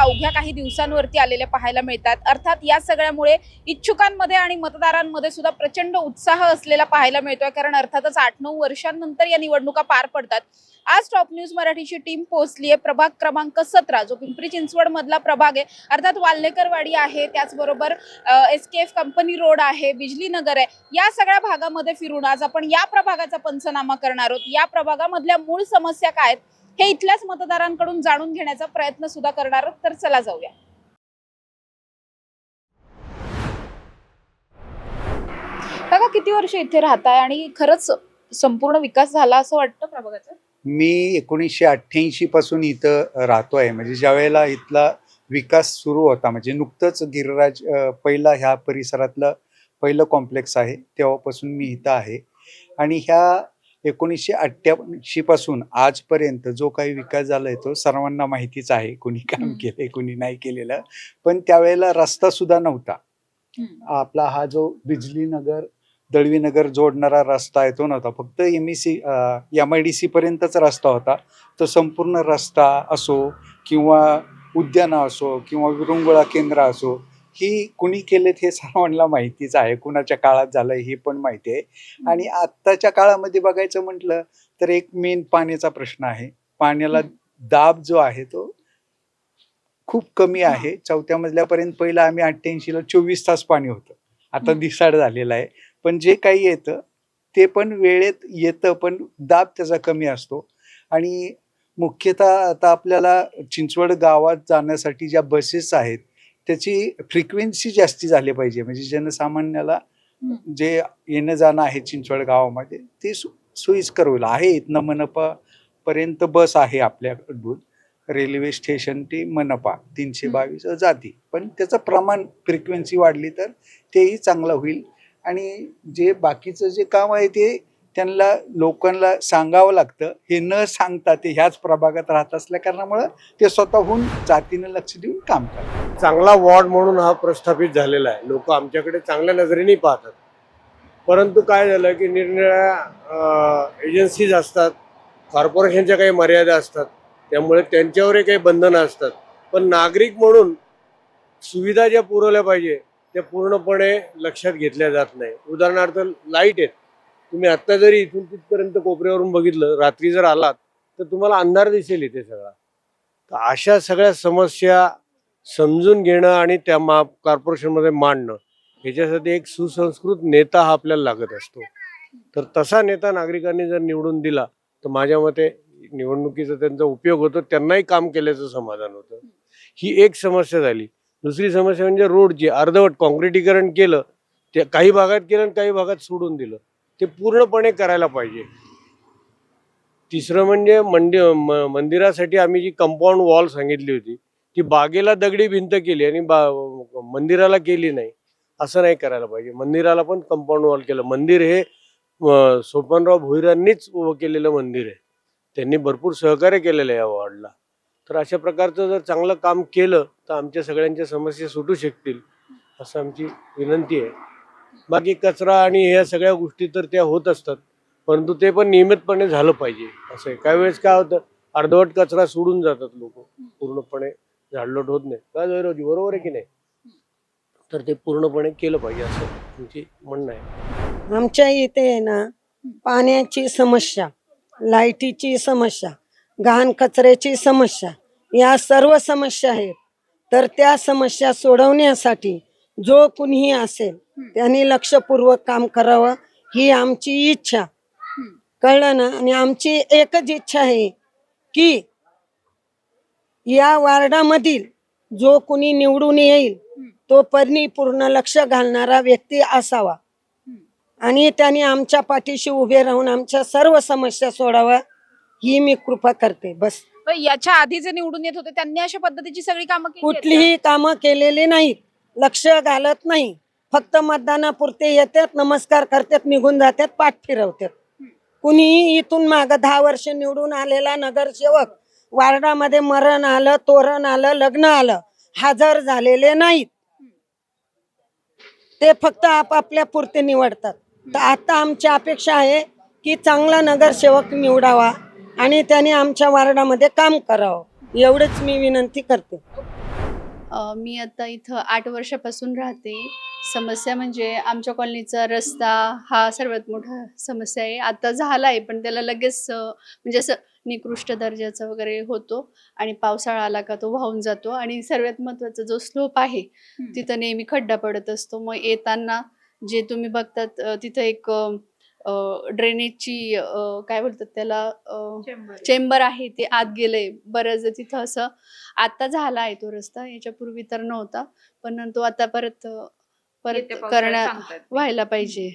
अवघ्या काही दिवसांवरती आलेल्या पाहायला मिळतात। अर्थात या सगळ्यामुळे इच्छुकांमध्ये आणि मतदारांमध्ये सुद्धा प्रचंड उत्साह असलेला पाहायला मिळतोय, कारण अर्थातच 8-9 वर्षांनंतर या निवडणुका पार पडतात। आज टॉप न्यूज मराठीची टीम पोहोचली आहे प्रभाग क्रमांक 17 जो पिंपरी चिंचवड मधला प्रभाग आहे। अर्थात वाल्लेकरवाडी आहे, त्याचबरोबर SKF कंपनी रोड आहे, बिजली नगर आहे, या सगळ्या भागामध्ये फिरून आज आपण या प्रभागाचा पंचनामा करणार आहोत। या प्रभागामधल्या मूळ समस्या काय आहेत हे इथल्याच मतदारांकडून जाणून घेण्याचा प्रयत्न सुद्धा करणार आहोत। तर चला जाऊया। काका, किती वर्ष इथे राहताय आणि खरंच संपूर्ण विकास झाला असं वाटतं प्रभागाचा? मी 1988 पासून इथं राहतोय। म्हणजे ज्या वेळेला इथला विकास सुरू होता, म्हणजे नुकतंच गिरिराज पहिला ह्या परिसरातलं पहिलं कॉम्प्लेक्स आहे, तेव्हापासून मी इथं आहे। आणि ह्या 1988 पासून आजपर्यंत जो काही विकास झालाय तो सर्वांना माहितीच आहे, कोणी काम केलंय कोणी नाही केलेलं। पण त्यावेळेला रस्ता सुद्धा नव्हता। आपला हा जो बिजली नगर दळवी नगर जोडणारा रस्ता आहे तो नव्हता, फक्त MIDC पर्यंतच रस्ता होता। तो संपूर्ण रस्ता असो किंवा उद्यानं असो किंवा विरंगुळा केंद्र असो, ही कुणी केलेत हे सर्वांना माहितीच आहे, कुणाच्या काळात झालंय हे पण माहिती आहे। आणि आत्ताच्या काळामध्ये बघायचं म्हटलं तर एक मेन पाण्याचा प्रश्न आहे। पाण्याला दाब जो आहे तो खूप कमी आहे। 4थ्या मजल्यापर्यंत पहिला आम्ही 88ला 24 तास पाणी होतं, आता दिसाड झालेलं आहे। पण जे काही येतं ते पण वेळेत येतं, पण दाब त्याचा कमी असतो। आणि मुख्यतः आता आपल्याला चिंचवड गावात जाण्यासाठी ज्या बसेस आहेत त्याची फ्रिक्वेन्सी जास्ती झाली पाहिजे, म्हणजे जनसामान्याला जे येणं जाणं आहे चिंचवड गावामध्ये ते सोयीस्कर होईल आहे। इथनं मनपा पर्यंत बस आहे आपल्याकडून, रेल्वे स्टेशन ते मनपा 322 जाती, पण त्याचं प्रमाण फ्रिक्वेन्सी वाढली तर तेही चांगलं होईल। आणि जे बाकीचं जे काम आहे ते त्यांना लोकांना सांगावं लागतं, हे न सांगता ते ह्याच प्रभागात राहत असल्या कारणामुळे ते स्वतःहून जातीनं लक्ष देऊन काम करतात। चांगला वॉर्ड म्हणून हा प्रस्थापित झालेला आहे, लोक आमच्याकडे चांगल्या नजरेने पाहतात। परंतु काय झालं की निरनिराळ्या एजन्सीज असतात, कॉर्पोरेशनच्या काही मर्यादा असतात, त्यामुळे त्यांच्यावरही काही बंधनं असतात। पण नागरिक म्हणून सुविधा ज्या पुरवल्या पाहिजे त्या पूर्णपणे लक्षात घेतल्या जात नाही। उदाहरणार्थ लाईट आहेत, तुम्ही आत्ता जरी इथून तिथपर्यंत कोपऱ्यावरून बघितलं, रात्री जर आलात तर तुम्हाला अंधार दिसेल इथे सगळा। तर अशा सगळ्या समस्या समजून घेणं आणि त्या कॉर्पोरेशनमध्ये मांडणं, ह्याच्यासाठी एक सुसंस्कृत नेता हा आपल्याला लागत असतो। तर तसा नेता नागरिकांनी जर निवडून दिला तर माझ्या मते निवडणुकीचा त्यांचा उपयोग होतो, त्यांनाही काम केल्याचं समाधान होतं। ही एक समस्या झाली। दुसरी समस्या म्हणजे रोडची अर्धवट काँक्रिटीकरण केलं, ते काही भागात केलं आणि काही भागात सोडून दिलं, ते पूर्णपणे करायला पाहिजे। तिसरं म्हणजे मंदिरासाठी आम्ही जी कंपाऊंड वॉल सांगितली होती ती बागेला दगडी भिंत केली आणि मंदिराला केली नाही, असं नाही करायला पाहिजे। मंदिराला पण कंपाऊंड वॉल केलं। मंदिर हे सोपानराव भोईरांनीच उभं केलेलं मंदिर आहे, त्यांनी भरपूर सहकार्य केलेलं आहे या वॉर्डला। तर अशा प्रकारचं जर चांगलं काम केलं तर आमच्या सगळ्यांच्या समस्या सुटू शकतील, असं आमची विनंती आहे। बाकी कचरा आणि ह्या सगळ्या गोष्टी तर त्या होत असतात, परंतु ते पण नियमितपणे झालं पाहिजे। असं आहे, काही वेळेस काय होतं, अर्धवट कचरा सोडून जातात लोक, पूर्णपणे झाडलोट होत नाही। काय जयरावजी, बरोबर आहे की नाही? तर ते पूर्णपणे केलं पाहिजे असं तुमची म्हणणं आहे। आमच्या इथे आहे ना, पाण्याची समस्या, लाईटीची समस्या, घाण कचऱ्याची समस्या, या सर्व समस्या आहेत। तर त्या समस्या सोडवण्यासाठी जो कुणीही असेल त्यांनी लक्षपूर्वक काम करावं ही आमची इच्छा, कळलं ना? आणि आमची एकच इच्छा आहे की या वार्डामधील जो कुणी निवडून येईल तो परिपूर्ण लक्ष घालणारा व्यक्ती असावा आणि त्याने आमच्या पाठीशी उभे राहून आमच्या सर्व समस्या सोडावा ही मी कृपा करते, बस। याच्या आधी जे निवडून येत होते त्यांनी अशा पद्धतीची सगळी कामं केली आहेत का? कुठलीही कामं केलेली नाहीत, लक्ष घालत नाही, फक्त मतदानापुरते येतात, नमस्कार करतात, निघून जातात, पाठ फिरवतात। कुणीही इथून माग 10 वर्ष निवडून आलेला नगरसेवक वार्डामध्ये मरण आलं, तोरण आलं, लग्न आलं, हजर झालेले नाहीत। ते फक्त आपापल्या पुरते निवडतात। तर आता आमची अपेक्षा आहे की चांगला नगरसेवक निवडावा आणि त्याने आमच्या वार्डामध्ये काम करावं, एवढंच मी विनंती करते। मी आता इथं 8 वर्षापासून राहते. समस्या म्हणजे आमच्या कॉलनीचा रस्ता हा सर्वात मोठा समस्या आहे. आता झाला आहे, पण त्याला लगेच म्हणजे असं निकृष्ट दर्जाचा वगैरे होतो आणि पावसाळा आला का तो वाहून जातो आणि सर्वात महत्त्वाचा जो स्लोप आहे, तिथं नेहमी खड्डा पडत असतो. मग येताना जे तुम्ही बघतात तिथं एक ड्रेनेजची काय बोलतात त्याला चेंबर आहे, ते आत गेलंय. बऱ्याचदा तिथं असं आता झाला आहे तो रस्ता, याच्यापूर्वी तर नव्हता. पण तो आता परत येत्या पावसाळ्यात सांगता येत नाही. व्हायला पाहिजे.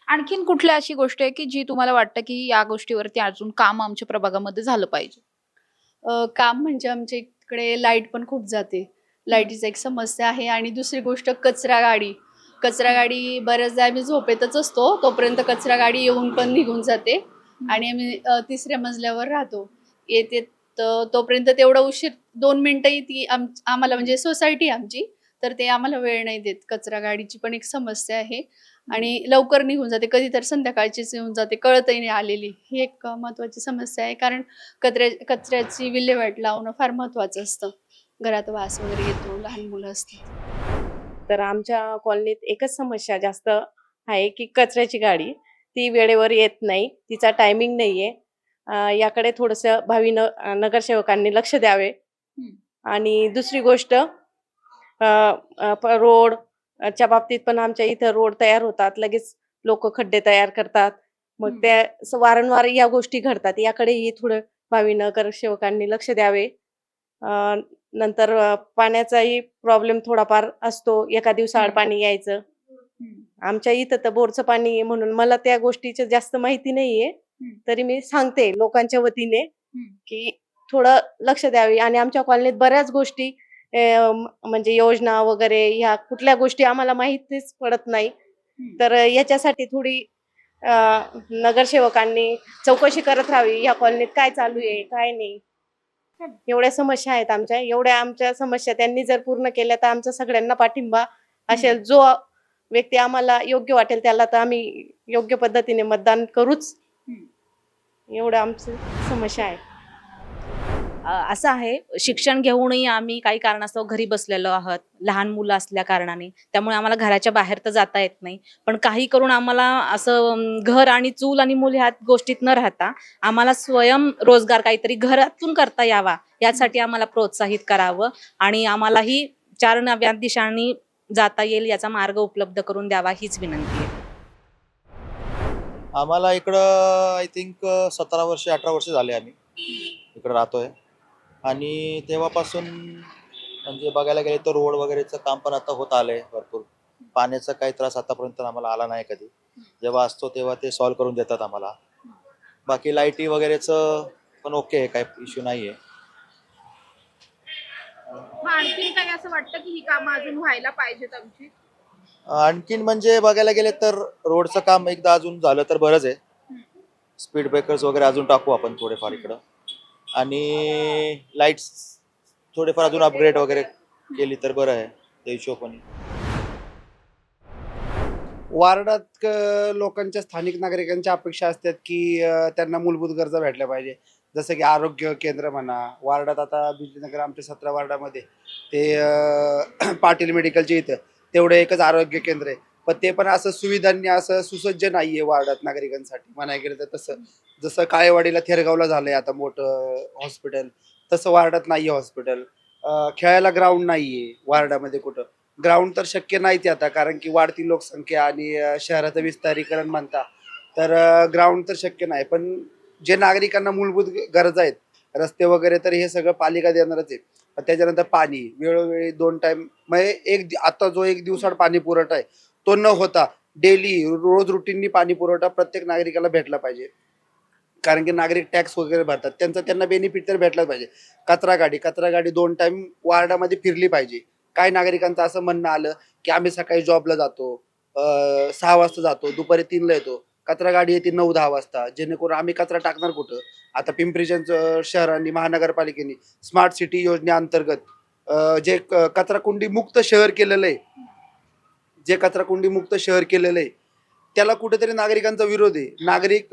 आणखीन कुठल्या अशी गोष्ट आहे की जी तुम्हाला वाटतं की या गोष्टीवरती अजून काम आमच्या प्रभागामध्ये झालं पाहिजे? काम म्हणजे आमच्या इकडे लाईट पण खूप जाते. लाईटीचा एक समस्या आहे आणि दुसरी गोष्ट कचरा गाडी. कचरा गाडी बऱ्याचदा आम्ही झोपेतच असतो, तोपर्यंत कचरा गाडी येऊन पण निघून जाते आणि आम्ही 3ऱ्या मजल्यावर राहतो. येते तोपर्यंत तेवढा उशीर 2 मिनिटंही ती आम्हाला म्हणजे सोसायटी आमची, तर ते आम्हाला वेळ नाही देत. कचरा गाडीची पण एक समस्या आहे आणि लवकर निघून जाते. कधी तर संध्याकाळचीच येऊन जाते, कळतही नाही आलेली. ही एक महत्त्वाची समस्या आहे. कारण कचऱ्याची विल्हेवाट लावणं फार महत्त्वाचं असतं. घरात वास वगैरे येतो, लहान मुलं असतात. तर आमच्या कॉलनीत एकच समस्या जास्त आहे की कचऱ्याची गाडी ती वेळेवर येत नाही, तिचा टायमिंग नाहीये. याकडे थोडंसं नगरसेवकांनी लक्ष द्यावे. आणि दुसरी गोष्ट रोडच्या बाबतीत पण आमच्या इथं रोड तयार होतात, लगेच लोक खड्डे तयार करतात. मग त्या वारंवार या गोष्टी घडतात, याकडेही थोडं भावी नगरसेवकांनी लक्ष द्यावे. नंतर पाण्याचाही प्रॉब्लेम थोडाफार असतो, एका दिवसाआड पाणी यायचं. आमच्या इथं तर बोरचं पाणी आहे, म्हणून मला त्या गोष्टीची जास्त माहिती नाहीये. तरी मी सांगते लोकांच्या वतीने की थोडं लक्ष द्यावे. आणि आमच्या कॉलनीत बऱ्याच गोष्टी म्हणजे योजना वगैरे ह्या कुठल्या गोष्टी आम्हाला माहितीच पडत नाही. तर याच्यासाठी थोडी नगरसेवकांनी चौकशी करत राहावी, या कॉलनीत काय चालू आहे काय नाही. एवढ्या समस्या आहेत आमच्या. एवढ्या आमच्या समस्या त्यांनी जर पूर्ण केल्या तर आमचा सगळ्यांना पाठिंबा असेल. जो व्यक्ती आम्हाला योग्य वाटेल त्याला तर आम्ही योग्य पद्धतीने मतदान करूच. एवढं आमची समस्या आहे. असं आहे, शिक्षण घेऊनही आम्ही काही कारणास्तव घरी बसलेलो आहोत, लहान मुलं असल्या कारणाने. त्यामुळे आम्हाला घराच्या बाहेर तर जाता येत नाही. पण काही करून आम्हाला असं घर आणि चूल आणि मूल ह्या गोष्टीत न राहता आम्हाला स्वयं रोजगार काहीतरी घरातून करता यावा, यासाठी आम्हाला प्रोत्साहित करावं आणि आम्हालाही 4 नव्या दिशांनी जाता येईल याचा मार्ग उपलब्ध करून द्यावा, हीच विनंती आहे. आम्हाला इकडं आय थिंक 17 वर्ष 18 वर्ष झाले आम्ही इकडं राहतोय. आणि तेव्हापासून म्हणजे बघायला गेले तर रोड वगैरेचं काम पण आता होत आलंय भरपूर. पाण्याचा काही त्रास आतापर्यंत आम्हाला आला नाही कधी. जेव्हा असतो तेव्हा ते सॉल्व्ह करून देतात आम्हाला. बाकी लाईटी वगैरेचं पण ओके आहे, काही इश्यू नाही आहे. आणखीन काही असं वाटतं की ही कामं अजून व्हायला पाहिजेत आमची? आणखीन म्हणजे बघायला गेले तर रोडचं काम एकदा अजून झालं तर बरंच आहे. स्पीड ब्रेकर्स वगैरे अजून टाकू आपण थोडेफार इकडं. आणि लाईट्स थोडेफार अजून अपग्रेड वगैरे केली तर बरं आहे त्या हिशोबाने. वार्डात लोकांच्या स्थानिक नागरिकांच्या अपेक्षा असतात की त्यांना मूलभूत गरजा भेटल्या पाहिजे. जसं की आरोग्य केंद्र म्हणा. वार्डात आता बिजलीनगर आमच्या 17 वार्डामध्ये ते पाटील मेडिकलच्या इथं तेवढं एकच आरोग्य केंद्र आहे. पण ते पण असं सुविधांनी असं सुसज्ज नाही आहे वार्डात नागरिकांसाठी म्हणायला गेलं तर. तसं जसं काळेवाडीला थेरगावला झालंय आता मोठं हॉस्पिटल, तसं वार्डात नाही आहे हॉस्पिटल. खेळायला ग्राउंड नाही आहे वार्डामध्ये कुठं. ग्राउंड तर शक्य नाहीच आता, कारण की वाढती लोकसंख्या आणि शहराचं विस्तारीकरण म्हणता तर ग्राउंड तर शक्य नाही. पण जे नागरिकांना मूलभूत गरजा आहेत, रस्ते वगैरे, तर हे सगळं पालिका देणारच आहे. पण त्याच्यानंतर पाणी वेळोवेळी 2 टाइम म्हणजे आता जो 1 दिवसाआड पाणी पुरवठा आहे तो न होता डेली रोज रुटीननी पाणी पुरवठा प्रत्येक नागरिकाला भेटला पाहिजे. कारण की नागरिक टॅक्स वगैरे भरतात, त्यांना बेनिफिट तर भेटलाच पाहिजे. कचरा गाडी 2 टाइम वार्डामध्ये फिरली पाहिजे. काही नागरिकांचं असं म्हणणं आलं की आम्ही सकाळी जॉबला जातो, 6 वाजता जातो, दुपारी 3ला येतो. कचरा गाडी येते 9-10 वाजता. जेणेकरून आम्ही कचरा टाकणार कुठं? आता पिंपरी चिंचवड शहरांनी महानगरपालिकेने स्मार्ट सिटी योजनेअंतर्गत जे कचरा कुंडी मुक्त शहर केलेलं आहे, त्याला कुठेतरी नागरिकांचा विरोध आहे. नागरिक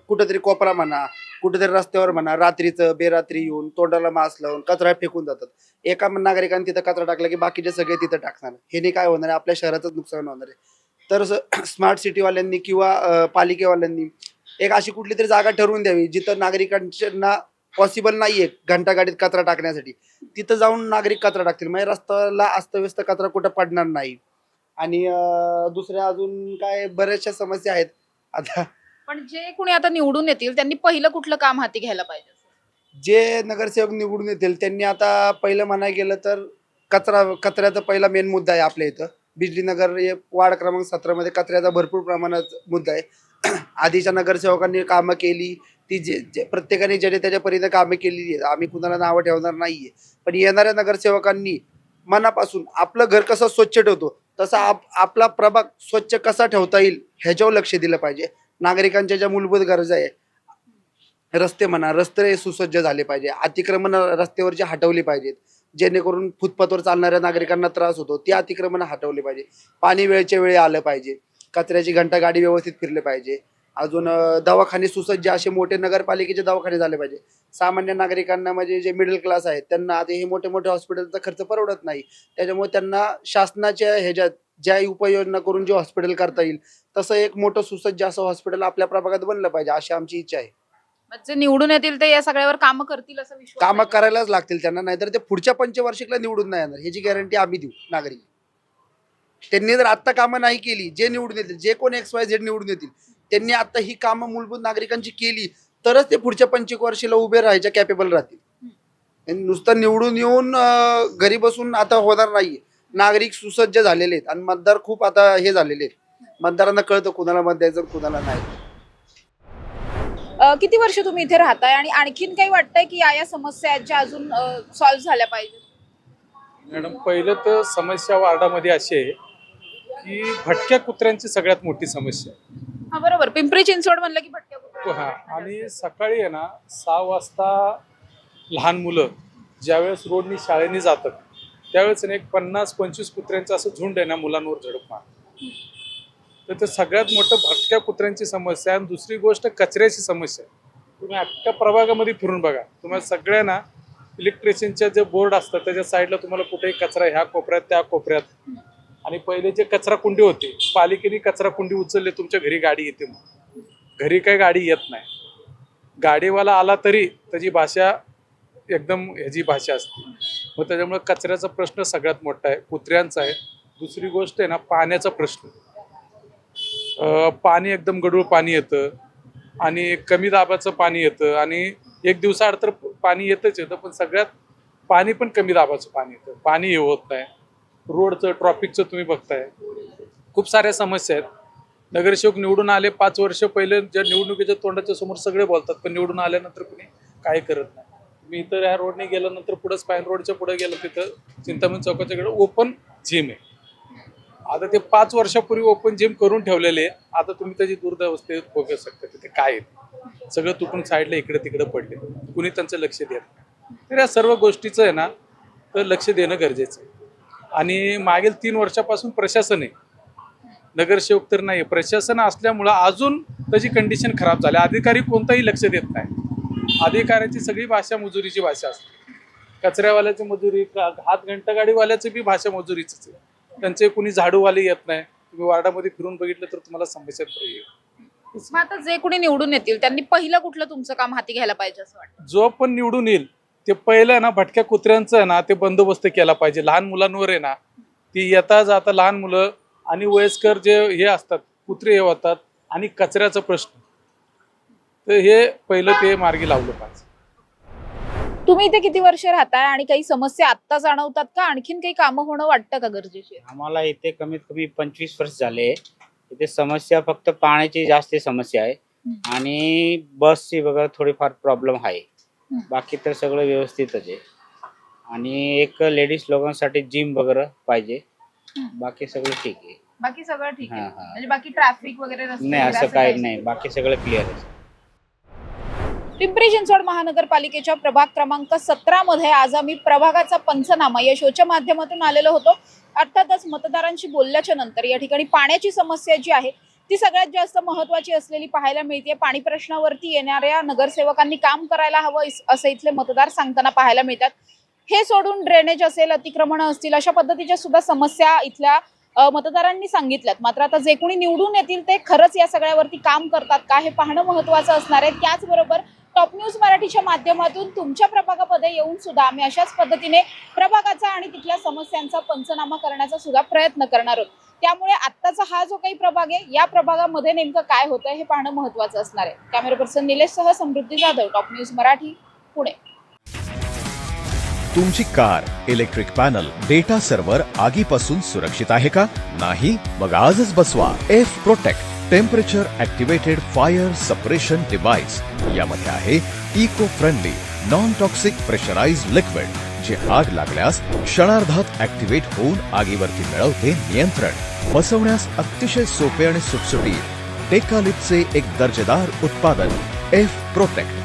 कुठेतरी कोपरा म्हणा, कुठेतरी रस्त्यावर म्हणा, रात्रीचं बेरात्री येऊन तोंडाला मास्क लावून कचरा फेकून जातात. एका नागरिकाने तिथं कचरा टाकला की बाकीचे सगळे तिथं टाकणार. ह्याने काय होणार आहे, आपल्या शहराचंच नुकसान होणार आहे. तर स्मार्ट सिटीवाल्यांनी किंवा पालिकेवाल्यांनी एक अशी कुठली तरी जागा ठरवून द्यावी जिथं नागरिकांना पॉसिबल नाहीये घंटागाडीत कचरा टाकण्यासाठी. तिथं जाऊन नागरिक कचरा टाकतील, म्हणजे रस्त्याला अस्तव्यस्त कचरा कुठं पडणार नाही. आणि दुसऱ्या अजून काय बऱ्याचशा समस्या आहेत. आता पण जे कुणी आता निवडून येतील त्यांनी पहिलं कुठलं काम हाती घ्यायला पाहिजे? जे नगरसेवक निवडून येतील त्यांनी आता पहिलं म्हणायला गेलं तर कचऱ्याचा पहिला मेन मुद्दा आहे आपल्या इथं. बिजलीनगर हे वार्ड क्रमांक 17 मध्ये कचऱ्याचा भरपूर प्रमाणात मुद्दा आहे. आधीच्या नगरसेवकांनी कामं केली ती जे प्रत्येकाने ज्याने त्याच्या परीने कामं केलेली आहेत. आम्ही कुणाला नावं ठेवणार नाहीये. पण येणाऱ्या नगरसेवकांनी मनापासून आपलं घर कसं स्वच्छ ठेवतो तसा आपला प्रभाग स्वच्छ कसा ठेवता येईल ह्याच्यावर लक्ष दिलं पाहिजे. नागरिकांच्या ज्या मूलभूत गरजा आहे, रस्ते म्हणा, रस्ते सुसज्ज झाले पाहिजे, अतिक्रमण रस्त्यावरची हटवली पाहिजेत जेणेकरून फुटपाथवर चालणाऱ्या नागरिकांना त्रास होतो, ती अतिक्रमण हटवली पाहिजे. पाणी वेळच्या वेळी आलं पाहिजे, कचऱ्याची घंटागाडी व्यवस्थित फिरले पाहिजे. अजून दवाखाने सुसज्ज असे मोठे नगरपालिकेचे दवाखाने झाले पाहिजे. सामान्य नागरिकांना म्हणजे जे मिडल क्लास आहेत त्यांना आता हे मोठे मोठे हॉस्पिटलचा खर्च परवडत नाही. त्याच्यामुळे त्यांना शासनाच्या ह्याच्यात ज्या उपाययोजना करून जे हॉस्पिटल करता येईल तसं एक मोठं सुसज्ज असं हॉस्पिटल आपल्या प्रभागात बनलं पाहिजे अशी आमची इच्छा आहे. जे निवडून येतील ते या सगळ्यावर कामं करतील असं विश्वास कामं आहे? करायलाच लागतील त्यांना, नाहीतर ते पुढच्या पंचवार्षिकला निवडून नाही येणार ह्याची गॅरंटी आम्ही देऊ. नागरिक त्यांनी जर आत्ता कामं नाही केली, जे निवडून येतील, जे कोण XYZ निवडून येतील त्यांनी आता ही कामं मूलभूत नागरिकांची केली तरच ते पुढच्या पंचवार्षिकला उभे राहायच्या कॅपेबल राहतील. आणि नुसतं निवडून येऊन घरी बसून आता होणार नाहीये. नागरिक सुसज्ज झालेले आहेत आणि मतदार खूप आता हे झालेले आहेत. मतदारांना कळतं कुणाला मत द्यायचं कुणाला नाही. किती वर्ष तुम्ही इथे राहताय आणि आणखीन काही वाटतंय की या समस्या आहेत ज्या अजून सॉल्व्ह झाल्या पाहिजे? मॅडम, पहिलं तर समस्या वार्डामध्ये अशी आहे की भटक्या कुत्र्यांची सगळ्यात मोठी समस्या आहे. हा बरोबर, पिंपरी चिंचवड म्हणलं की भटक्या कुत्र्या. हा, आणि सकाळी आहे ना 6 वाजता लहान मुलं ज्यावेळेस रोडनी शाळेने जातात त्यावेळेस एक 50-25 कुत्र्यांचं असं झुंड आहे ना मुलांवर झडप मार. तर ते सगळ्यात मोठं भटक्या कुत्र्यांची समस्या. आणि दुसरी गोष्ट कचऱ्याची समस्या. तुम्ही अख्ख्या प्रभागामध्ये फिरून बघा, तुम्हाला सगळ्यांना इलेक्ट्रिशियनच्या जे बोर्ड असतात त्याच्या साईडला तुम्हाला कुठेही कचरा ह्या कोपऱ्यात त्या कोपऱ्यात. आणि पहिले जे कचरा कुंडी होते, पालिकेने कचरा कुंडी उचलले, तुमच्या घरी गाडी येते. मग घरी काही गाडी येत नाही. गाडीवाला आला तरी त्याची भाषा एकदम ह्याची भाषा असते. मग त्याच्यामुळे कचऱ्याचा प्रश्न सगळ्यात मोठा आहे, कुत्र्यांचा आहे. दुसरी गोष्ट आहे ना पाण्याचा प्रश्न. पाणी एकदम गढूळ पाणी येतं आणि कमी दाबाचं पाणी येतं आणि एक दिवसाआड तर पाणी येतच येतं, पण सगळ्यात पाणी पण कमी दाबाचं पाणी येतं. पाणी हे होत नाही. रोडचं ट्रॉफिकचं तुम्ही बघताय, खूप साऱ्या समस्या आहेत. नगरसेवक निवडून आले 5 वर्ष पहिले ज्या निवडणुकीच्या तोंडाच्या समोर सगळे बोलतात, पण निवडून आल्यानंतर कुणी काही करत नाही. मी इतर ह्या रोडने गेल्यानंतर पुढे स्पाईन रोडच्या पुढे गेलं, तिथं चिंतामणी चौकाच्या कडे ओपन जिम आहे. आता ते 5 वर्षापूर्वी ओपन जिम करून ठेवलेले आहे. आता तुम्ही त्याची दुर्दवस्थेत बघू शकता तिथे काय आहे, सगळं तुटून साईडला इकडे तिकडे पडले, कुणी त्यांचं लक्ष देत नाही. तर या सर्व गोष्टीचं आहे ना तर लक्ष देणं गरजेचं आहे. आणि मागील 3 वर्षापासून प्रशासन आहे, नगरसेवक तर नाही. प्रशासन असल्यामुळं अजून त्याची कंडिशन खराब झाली. अधिकारी कोणताही लक्ष देत नाही. अधिकाऱ्याची सगळी भाषा मजुरीची भाषा असते. कचऱ्यावाल्याची मजुरी, हात घंटागाडीवाल्याची बी भाषा मजुरीचीच आहे. त्यांचे कुणी झाडूवाले येत नाही. तुम्ही वार्डामध्ये फिरून बघितलं तर तुम्हाला समस्या येईल. मग आता जे कुणी निवडून येतील त्यांनी पहिलं कुठलं तुमचं काम हाती घ्यायला पाहिजे असं वाटतं? जो पण निवडून येईल ते पहिलं ना भटक्या कुत्र्यांचं आहे ना ते बंदोबस्त केला पाहिजे. लहान मुलांवर आहे ना ती येता जाता लहान मुलं आणि वयस्कर जे हे असतात कुत्रे हे होतात आणि कचऱ्याचा प्रश्न, तर हे पहिलं ते मार्गी लावलं पाहिजे. तुम्ही इथे किती वर्ष राहताय आणि काही समस्या आत्ता जाणवतात का? आणखीन काही कामं होणं वाटतं का गरजेची? आम्हाला इथे कमीत कमी 25 वर्ष झाले. इथे समस्या फक्त पाण्याची जास्त समस्या आहे आणि बसची वगैरे थोडीफार प्रॉब्लेम आहे. बाकी तर सगळं व्यवस्थितच आहे. आणि एक लेडीज लोकांसाठी जिम वगैरे पाहिजे. बाकी सगळं ठीक आहे. बाकी सगळं ठीक आहे, हा, हा. म्हणजे बाकी ट्रॅफिक वगैरे रस्ते नाही वगैरे असं काही काहीच नाही, बाकी सगळं क्लिअर आहे. पिंपरी चिंचवड महानगरपालिकेच्या प्रभाग क्रमांक 17 मध्ये आज आम्ही प्रभागाचा पंचनामा या शोच्या माध्यमातून आलेलो होतो. अर्थातच मतदारांशी बोलल्याच्या नंतर या ठिकाणी पाण्याची समस्या जी आहे ती सगळ्यात जास्त महत्त्वाची असलेली पाहायला मिळते. पाणी प्रश्नावरती येणाऱ्या नगरसेवकांनी काम करायला हवं असं इथले मतदार सांगताना पाहायला मिळतात. हे सोडून ड्रेनेज असेल, अतिक्रमण असतील, अशा पद्धतीच्या सुद्धा समस्या इथल्या मतदारांनी सांगितल्यात. मात्र आता जे कोणी निवडून येतील ते खरंच या सगळ्यावरती काम करतात का हे पाहणं महत्त्वाचं असणार आहे. त्याचबरोबर टॉप न्यूज मराठीच्या माध्यमातून तुमच्या प्रभागामध्ये येऊन सुद्धा आम्ही अशाच पद्धतीने प्रभागाचा आणि तिथल्या समस्यांचा पंचनामा करण्याचा सुद्धा प्रयत्न करणार आहोत. त्यामुळे आत्ताचा हा जो काही प्रभाग आहे, या प्रभागामध्ये नेमकं काय होतं हे पाहणं महत्त्वाचं असणार आहे. कॅमेरा पर्सन निलेशसह समृद्धी जाधव, टॉप न्यूज मराठी, पुणे. तुमची car, electric panel, data server आगीपासून सुरक्षित आहे का? नाही? मग आजच बसवा F protect temperature activated fire suppression device. यामध्ये आहे eco friendly non toxic pressurised liquid, जे आग लागल्यास क्षणार्धात ऍक्टिव्हेट होऊन आगीवरती मिळवते नियंत्रण. बसवण्यास अतिशय सोपे आणि सुटसुटीत. टेकालिपचे एक दर्जेदार उत्पादन एफ प्रोटेक्ट.